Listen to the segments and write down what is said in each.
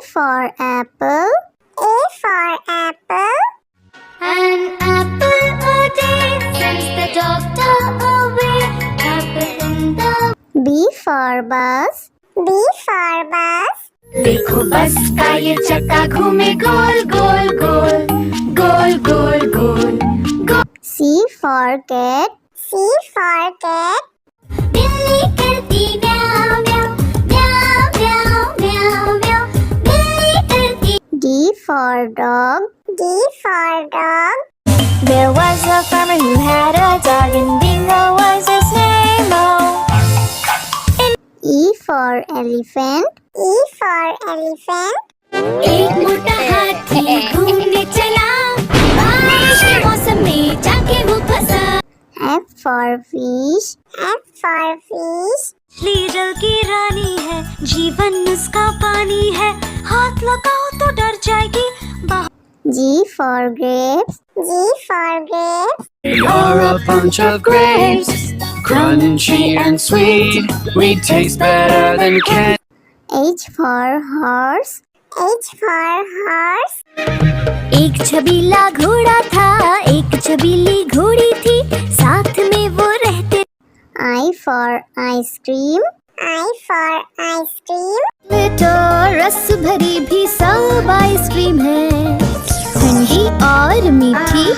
for apple. A for apple. An apple a day sends the doctor away. Apple in the B for bus. B for bus. देखो बस का ये चक्का घूमे गोल गोल गोल गोल गोल गोल गोल। C for cat. C for cat. बिल्ली करती म्याऊं म्याऊं म्याऊं म्याऊं म्याऊं म्याऊं। बिल्ली करती। D for dog. D for dog. There was a farmer who had a dog and Bingo was his name. E for elephant. E for elephant. एक मोटा हाथी घूमने चला, बारिश के मौसम में जाके वो फंसा। F for fish. F for fish. मछली जल की रानी है, जीवन उसका पानी है, हाथ लगाओ तो डर जाएगी। G for grapes. G for grapes. You're a bunch of grapes, crunchy and sweet. We taste better than candy. H for horse. H for horse. एक छबीला घोड़ा था, एक छबीली घोड़ी थी, साथ में वो रहते। I for ice cream. I for ice cream. तो रस भरी भी सब आइसक्रीम है, ठंडी और मीठी।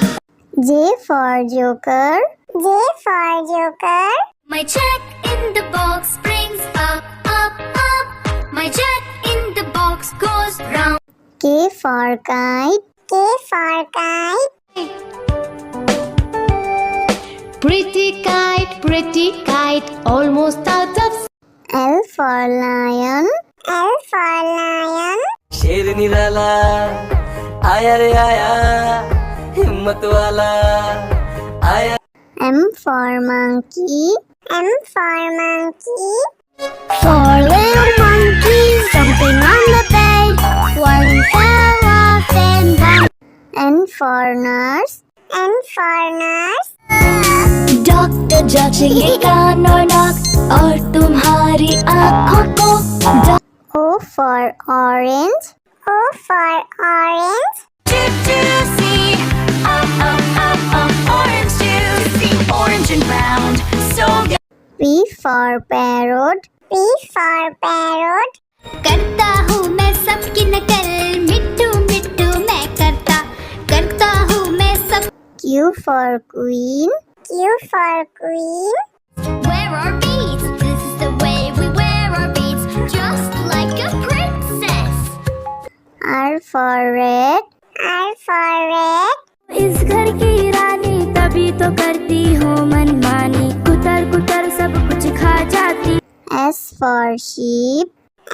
J for joker. J for joker. My check in the box brings up up up. My check in the box goes round. K for kite. K for kite. Pretty kite, almost out of. L for lion. L for lion. शेर निराला आया रे आया, हिम्मत वाला आया। M for monkey. M for monkey. Four little monkeys jumping on the bed. One fell off and down. N for nurse. N for nurse. Doctor जांचेंगे कान और नाक और तुम्हारी आँखों को। O for orange. O for orange. Juicy, orange juicy, orange and round, so good. P for parrot. P for parrot. करता हूँ मैं सबकी नकल, मिट्टू मिट्टू मैं करता हूँ मैं सब। Q for queen. Q for queen. Wear our beads, this is the way we wear our beads, just like a princess. R for red. R for red. इस घर की रानी तभी तो करती हो मनमानी, कुतर कुतर सब कुछ खा जाती। S for sheep.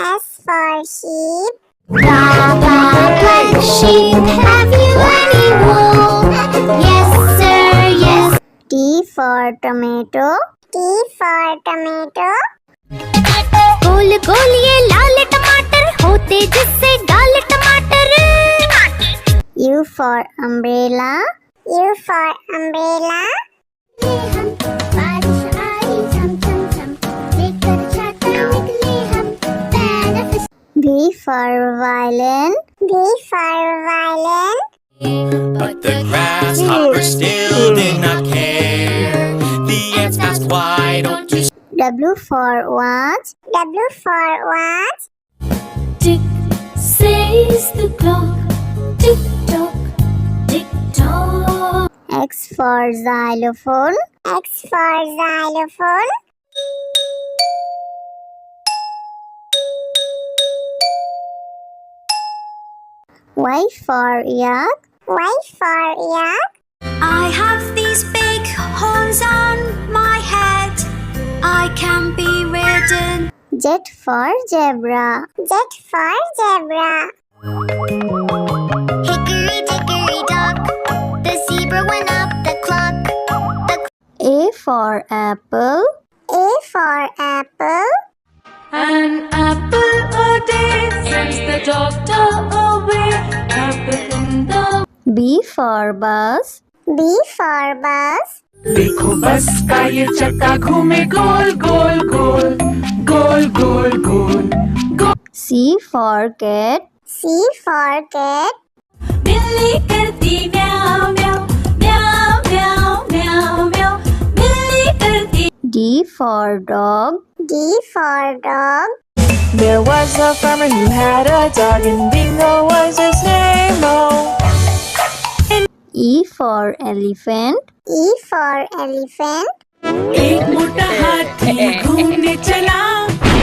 S for sheep. Black sheep, have you any wool? Yes sir, yes. T for tomato. T for tomato. गोल गोल ये लाल टमाटर होते जिससे गाल टमाटर। U for umbrella. U for umbrella. V for violin. V for violin. But the grasshopper still did not care. The ants asked, why don't you W for watch. W for watch. Tick says the clock, tick tock, tick tock. X for xylophone. X for xylophone. Y for yak. Y for yak. I have these big horns on my head, I can be ridden. Z for zebra. Z for zebra. Hickory dickory dock, the zebra went up the clock. A for apple. A for apple. An apple a day sends the doctor away. Apple in the. B for bus. B for bus. देखो बस का ये चक्का घूमे गोल गोल गोल गोल गोल गोल गोल। C for cat. C for cat. बिल्ली करती म्याऊ म्याऊ म्याऊ म्याऊ म्याऊ म्याऊ बिल्ली करती D for dog. D for dog. There was a farmer who had a dog, and Bingo was his name. Oh, E for elephant. E for elephant. एक मोटा हाथी घूमने चला,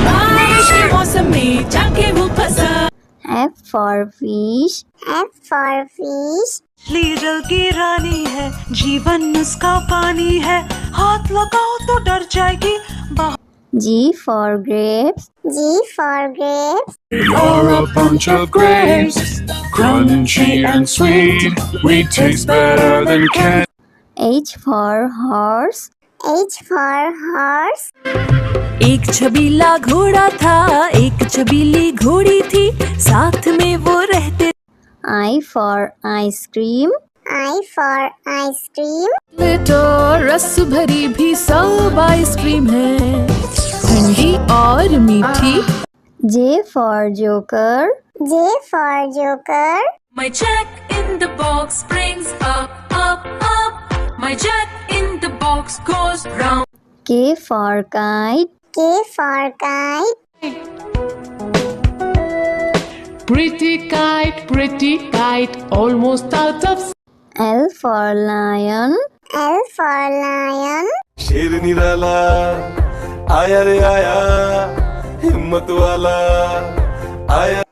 बारिश के मौसम में जाके वो फंसा। F for fish. F for fish. मछली जल की रानी है, जीवन उसका पानी है, हाथ लगाओ तो डर जाएगी। G for grapes. G for grapes. You're a bunch of grapes, crunchy and sweet. We taste better than candy. H for horse. H for horse. एक छबीला घोड़ा था, एक छबीली घोड़ी थी, साथ में वो रहते। I for ice cream. I for ice cream. तो रस भरी भी सब आइसक्रीम है, ठंडी और मीठी। J for joker. J for joker. My jack in the box springs up, up, up. My jack in the box goes round. K for kite. K for kite. Pretty kite, almost out of. L for lion. L for lion. शेर निराला आया रे आया, हिम्मत वाला आया।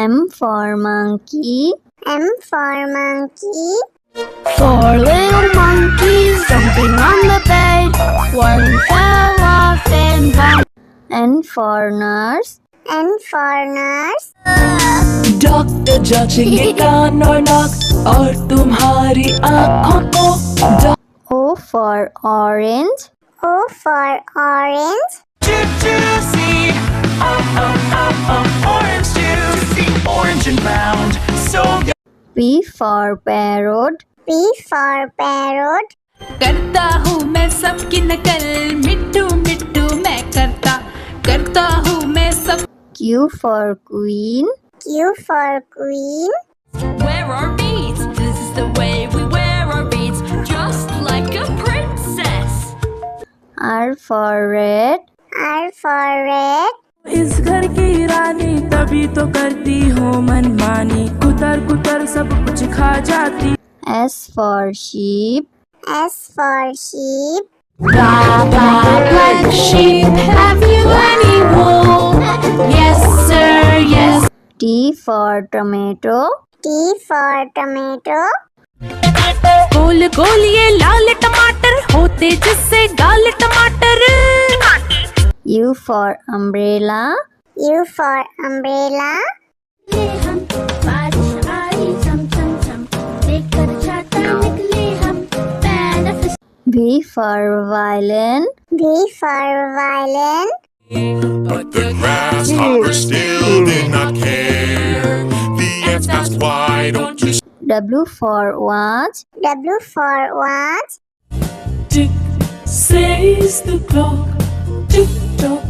M for monkey. M for monkey. Four little monkeys jumping on the bed. One fell off and bumped. N for nurse. N for nurse. Doctor जांचेंगे कान और नाक और तुम्हारी आँखों को। O for orange. O for orange. Juicy, orange juicy, orange and round, so good. P for parrot. P for parrot. करता हूँ मैं सबकी नकल, मिट्टू मिट्टू मैं करता हूँ मैं सब। Q for queen. Q for queen. Wear our beads. This is the way we wear our beads, just like a princess. R for red. R for red. इस घर की रानी तभी तो करती हो मनमानी, कुतर कुतर सब कुछ खा जाती। S for sheep. S for sheep. Black sheep, have you any wool? Yes, sir, yes. T for tomato. T for tomato. गोल गोल ये लाल टमाटर होते जिससे गाल टमाटर। U for umbrella. U for umbrella. हम बारिश आई चम चम चम, लेकर छाता निकले हम, benefit. V for violin. V for violin. But the grasshopper still did not care. The ants asked, why don't you W for watch. W for watch. Tick says the clock, tick tock,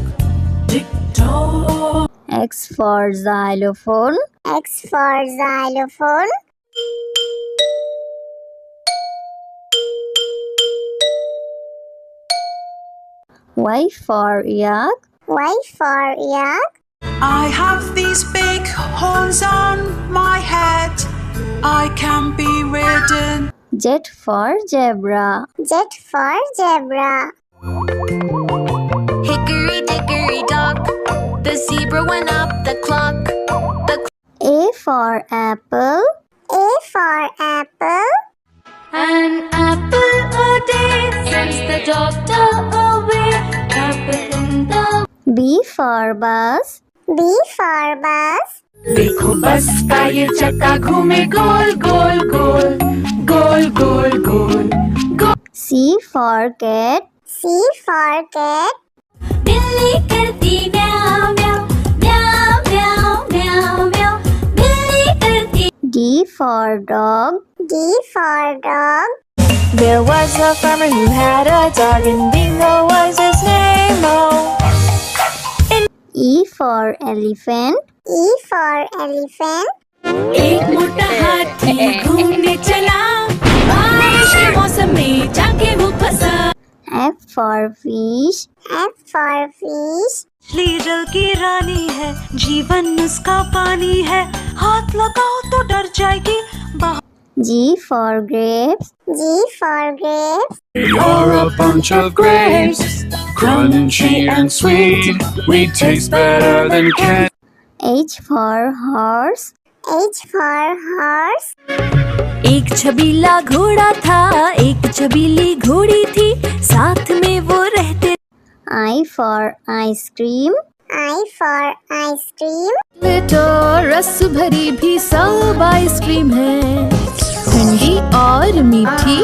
tick tock. X for xylophone. X for xylophone. Y for yak. Y for yak. I have these big horns on my head, I can be ridden. Z for zebra. Z for zebra. Hickory dickory dock, the zebra went up the clock. A for apple. A for apple. An apple a day sends the doctor away. Apple in the B for bus. B for bus. देखो बस का ये चक्का घूमे गोल गोल गोल गोल गोल गोल गोल। C for cat. C for cat. बिल्ली करती म्याऊ म्याऊ म्याऊ म्याऊ म्याऊ म्याऊ बिल्ली करती। D for dog. D for dog. There was a farmer who had a dog, and Bingo was his name. Oh, E for elephant. E for elephant. एक मोटा हाथी घूमने चला, बारिश के मौसम में जाके वो फंसा। F for fish. F for fish. मछली जल की रानी है, जीवन उसका पानी है, हाथ लगाओ तो डर जाएगी। G for grapes. G for grapes. We are a bunch of grapes, crunchy and sweet. We taste better than candy. H for horse. H for horse. एक छबीला घोड़ा था, एक छबीली घोड़ी थी, साथ में वो रहते। I for ice cream. I for ice cream. तो रस भरी भी सब आइसक्रीम है, ठंडी और मीठी।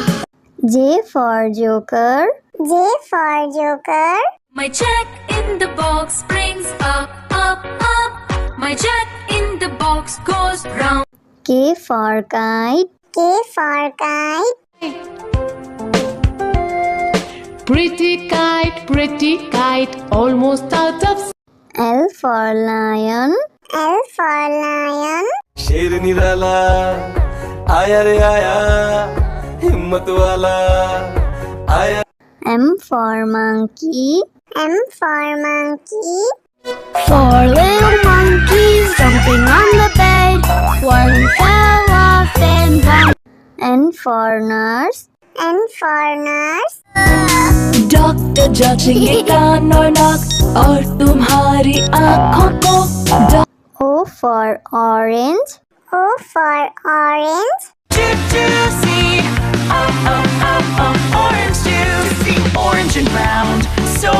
J for joker. J for joker. My jack in the box brings up, up, up. My jack in the box goes round. K for kite. K for kite. Pretty kite, almost out of. L for lion. L for lion. शेर निराला आया रे आया, हिम्मत वाला आया। M for monkey. M for monkey. Four little monkeys jumping on the bed. One fell off and one. N for nurse. N for nurse. Doctor जांचेंगे कान और नाक और तुम्हारी आँखों को। O for orange. O for orange. Juicy, orange juicy, orange and round, so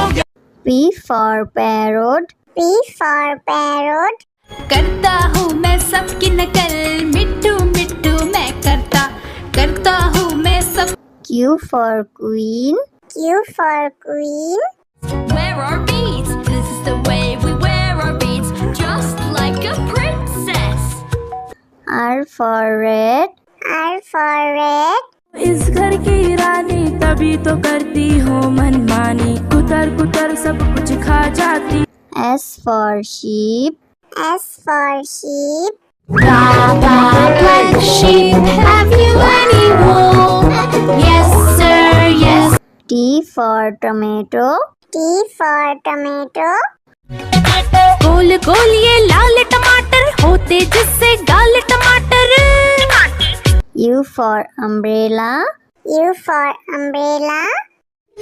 P for parrot. P for parrot. करता हूँ मैं सबकी नकल, मिट्टू मिट्टू मैं करता हूँ मैं सब। Q for queen. Q for queen. Where are beads? This is the way we wear our beads, just like a princess. R for red. R for red. इस घर की रानी तभी तो करती हो मनमानी, कुतर कुतर सब कुछ खा जाती। S for sheep. S for sheep. Black sheep, have you any wool? Yes, sir, yes. T for tomato. T for tomato. गोल गोल ये लाल टमाटर होते जिससे गाल टमाटर। U for umbrella. U for umbrella.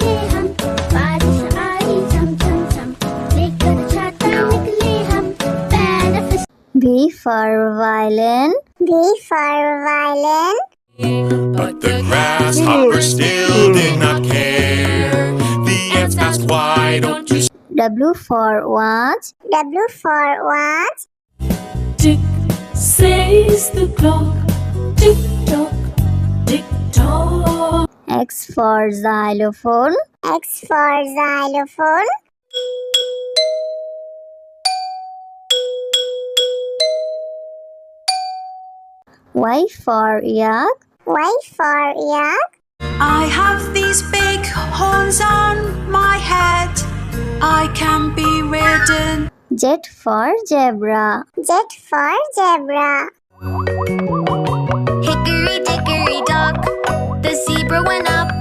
हम बारिश आई झम झम झम, लेकर छाता निकले हम, benefit. V for violin. V for violin. But the grasshopper still did not care. The ants asked, why don't you W for watch. W for watch. Tick says the clock, tick tock, tick tock. X for xylophone. X for xylophone. Y for yak. Y for yak. I have these big horns on my head, I can be ridden. Z for zebra. Z for zebra. Hickory dickory dock, the zebra went up